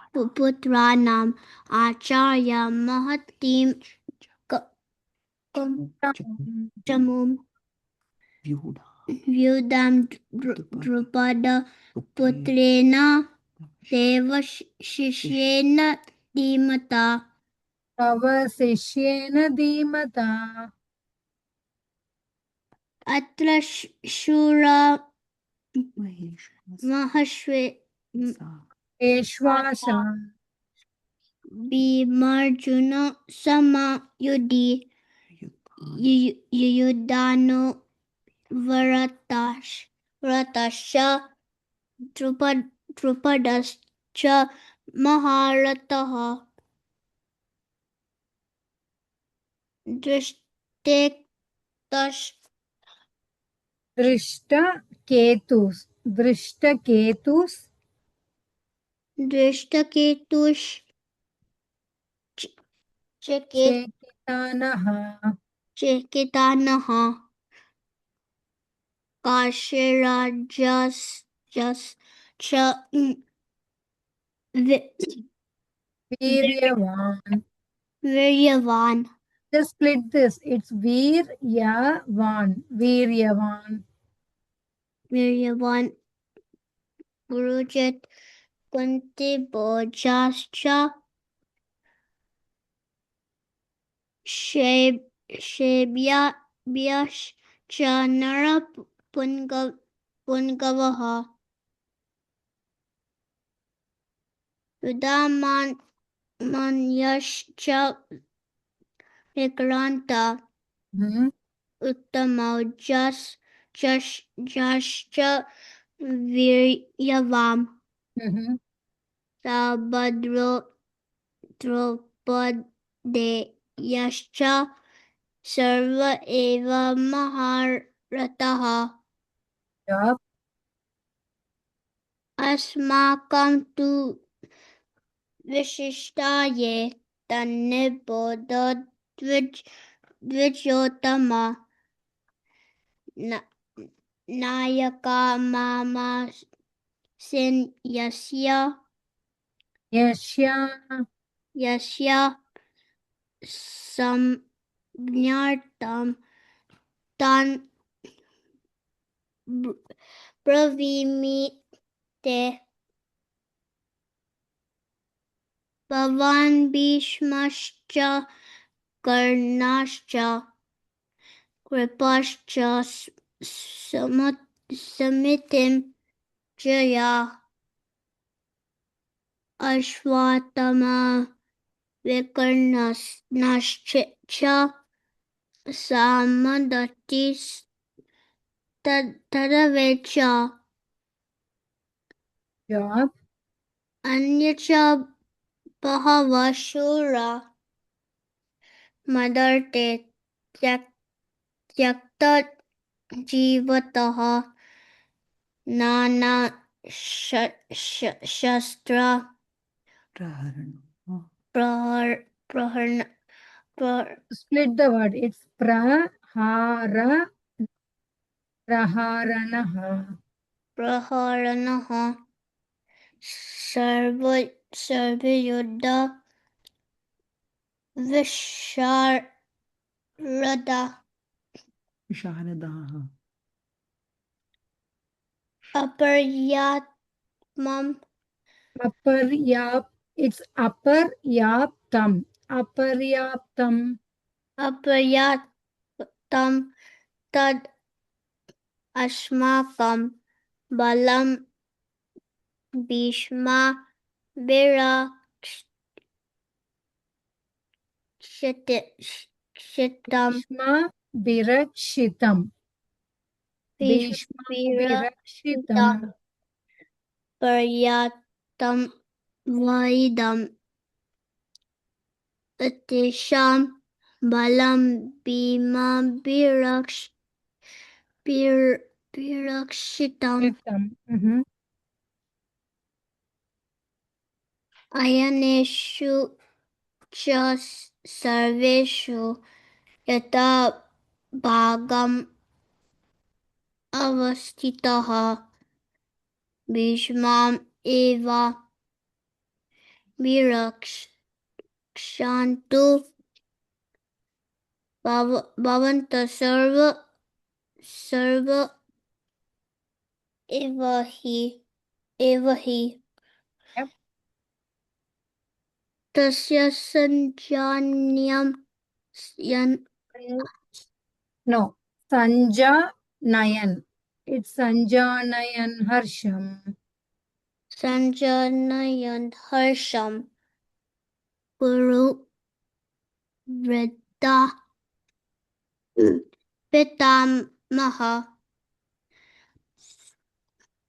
पाण्डुपुत्राणाम् आचार्य महतीं चमुं व्यूढां द्रुपदपुत्रेण देवशिष्येन धीमता Tava Sishyena Dhimata. अत्र शूरा महर्षे Eshwasa. Bhimarjun समयुधि युयुधानो भरतश्च द्रुपदश्च महारथः Drishta Ketus. Drishta Ketus. Chekitanaha. चेकितानः काशीराजश्च Viryavan. वीर्यवान् Just split this. It's Viryavan. Viryavan. वीर्यवान् गुरुजित् कुन्तिभोजाश्च शेब्याश्च नरपुङ्गवः युधामन्यश्च विक्रान्त Hmm. उत्तमौजाश्च वीर्यवाम् Mm-hmm. सभद्रो द्रौपदेयश्च सर्व एव महारथः Yup. अस्माकं तु विशिष्टाये तन्निबोध द्विजोत्तम नायका मामासिन् यस्य संज्ञार्थं तान् ब्रवीमि ते भवान् भीष्मश्च कर्णाश्च कृपाश्च समितिं Jaya Ashwatthama विकर्णश्च सामदत्तिस्तदवेच. job. Anyacha Bahava Shura Madarte Tyakta Jivataha Nana Shastra Prahar Split the word. It's prahara praharanaha. Praharanaha Sarva Visharada Aparyatmam It's upper yaptam. Aparyaptam. Aparyatam Tad Ashmakam Balam Bhishma Virakshitam Bhishma Virakshitam. Bhishma Virakshitam. Paryatam Vaidam Atisham Balam Bhima Virakshitam Mhm. Ayaneshu cha Sarveshu Yata Bhagam Avastitaha Bhishmam Eva Virakshantu Bhavanta Sarva Evahi Yep. Tasya Sanjanyam No. Sanja Nayan. It's Sanjanayan Harsham. Sanjanayan Harsham Guru Vrita Pitamaha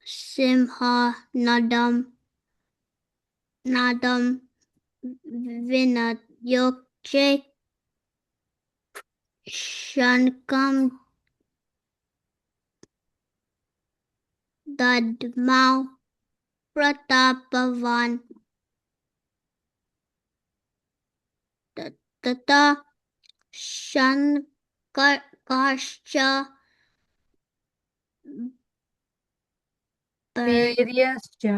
Simha Nadam Vinayokche Shankam Dadmau Pratapavan Tata Shankarshcha Viryascha.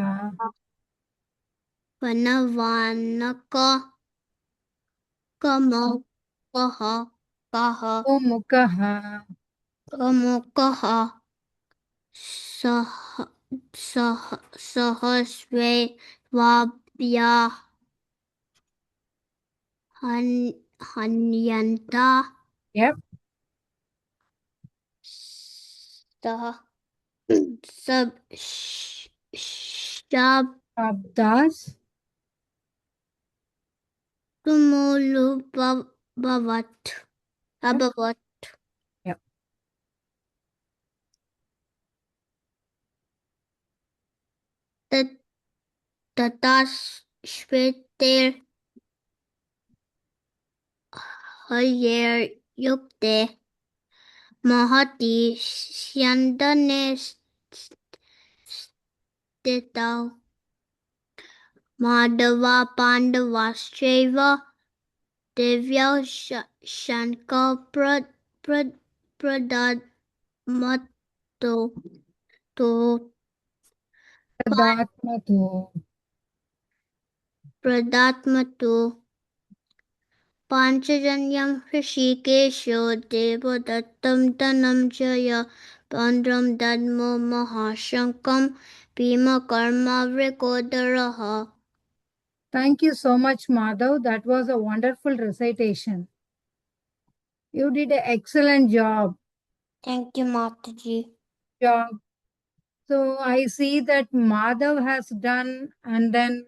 Panavanaka Kamokaha Umukaha. Kamokaha Sah Sahasve Vabhya Hanyanta Yep. Sah Sab Shab Abdas. Tumulu Bhavat Abhavat Yep. Tatas Shveter Hayer Yukte Mahati Syandane Stitau Madhava Pandavascheva Divya Shankar Pradad Mato to Tadatmatu. Pradatmatu Panchajanyam Hrishikesho Devadattam Tanam Jaya Pandram Dadmo Mahashankam Bhima Karma Vrikodaraha. Thank you so much, Madhav. That was a wonderful recitation. You did an excellent job. Thank you, Mataji. Job. So I see that Madhav has done, and then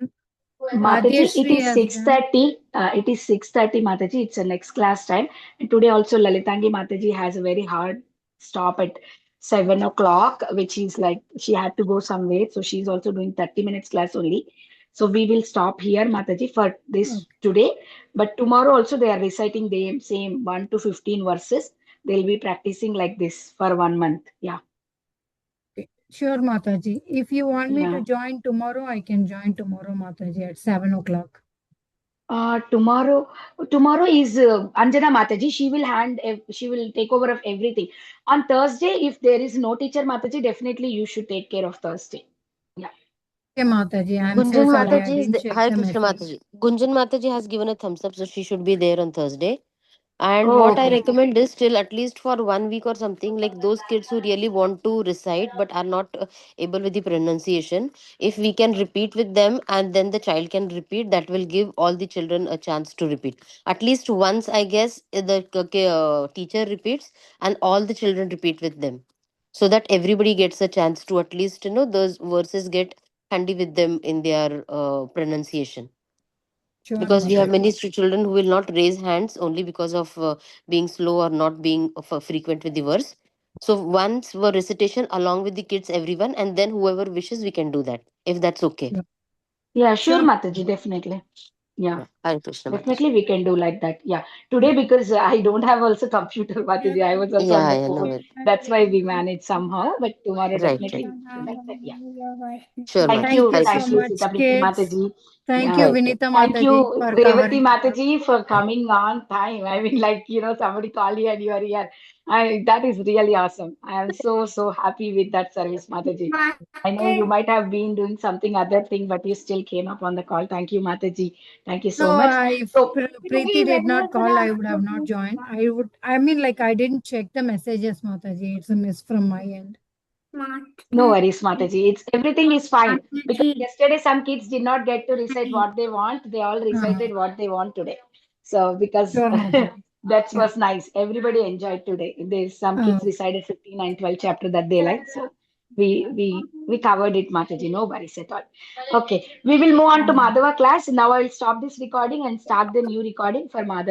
Mataji, it Bhagyashree is has done. 6:30. It is 6:30, Mataji. It's the next class time. And today also Lalitangi Mataji has a very hard stop at 7 o'clock, which is like she had to go somewhere. So she's also doing 30 minutes class only. So we will stop here, Mataji, for this Okay. today. But tomorrow also they are reciting the same 1 to 15 verses. They'll be practicing like this for 1 month. Yeah. Okay. Sure, Mataji. If you want me to Yeah. join tomorrow, I can join tomorrow, Mataji, at 7 o'clock. Tomorrow is Anjana Mataji. She will take over of everything. On Thursday, if there is no teacher Mataji, definitely you should take care of Thursday. Yeah. Okay, Mataji. I'm so Gunjan sorry. I Mataji is didn't the, check Hare the Krishna message. Mataji. Gunjan Mataji has given a thumbs up, so she should be there on Thursday. And Oh, what I okay. recommend is still at least for 1 week or something, like those kids who really want to recite but are not able with the pronunciation, if we can repeat with them and then the child can repeat, that will give all the children a chance to repeat. At least once, I guess, the teacher repeats and all the children repeat with them. So that everybody gets a chance to at least, those verses get handy with them in their pronunciation, Sure, because we have Mataji. many children who will not raise hands only because of being slow or not being frequent with the verse. So once for recitation along with the kids, everyone, and then whoever wishes, we can do that if that's okay. Sure, Yeah, sure, sure, Mataji, Mataji. definitely. Yeah. Yeah, Hare Krishna Mataji. Definitely we can do like that. Yeah. Today because I don't have also computer, Mataji. I was also on Yeah, the I know phone. it. That's why we managed somehow. But tomorrow Right, right. definitely we'll do like that. Yeah. Sure, Thank Mataji. Thank you. you Hare so Thank Krishna. you, much, Sitapriti kids. Mataji. Thank you, Yeah. Right, right. Vinita Thank Mataji, you, for Revati covering. Mataji, for coming on time. I mean, like, somebody call you and you are here. That is really awesome. I am so, so happy with that service, Mataji. I know you might have been doing something other thing, but you still came up on the call. Thank you, Mataji. Thank you so No, much. if So, Preeti did not call, I would have not joined. I mean, like, I didn't check the messages, Mataji. It's a miss from my end. no worries, Mataji. Everything is fine because yesterday some kids did not get to recite what they want. They all Uh, recited what they want today. So because sure, Mataji. that Yeah. was nice. Everybody enjoyed today. There's some Uh, kids recited 15 and 12 chapter that they like. So we covered it, Mataji. No worries at all. Okay, we will move on to uh, Madhava class. Now I will stop this recording and start the new recording for Madhava.